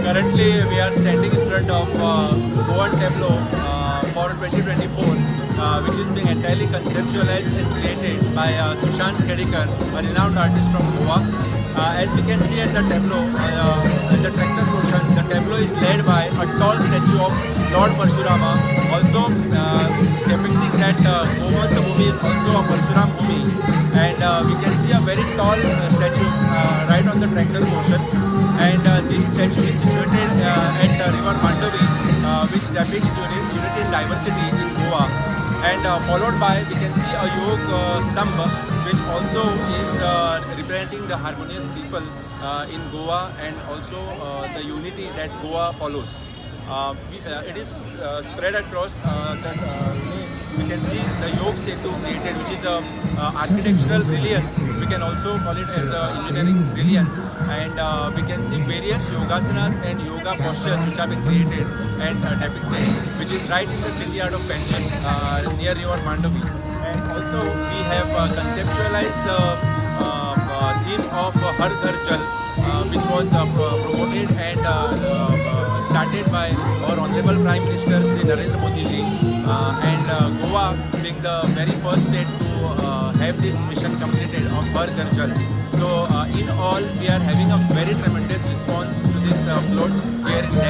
Currently, we are standing in front of Goan Tableau for 2024, which is being entirely conceptualized and created by Sushant Khedekar, a renowned artist from Goa. As we can see at the tableau, at the tractor portion, the tableau is led by a tall statue of Lord Parshurama, also depicting that Goa Bhumi is also a Parshuram Bhumi. And we can see a very tall statue right on the tractor portion. And this statue is situated at River Mandovi, which depicts unity and diversity in Goa. And followed by, we can see a yoga stamba, which also is representing the harmonious people in Goa and also the unity that Goa follows. It is spread across the lane. We can see the Yog Setu created, which is a architectural brilliance. We can also call it as engineering brilliance. And we can see various yogasanas and yoga postures which have been created and depicted, which is right in the city art of Pension near River Mandovi. And also we have conceptualized the theme of Har Ghar Jal, which was promoted and started by our Honorable Prime Minister Shri Narendra Modi ji, and Goa being the very first state to have this mission completed of Har Ghar Jal. So in all, we are having a very tremendous response to this float. We are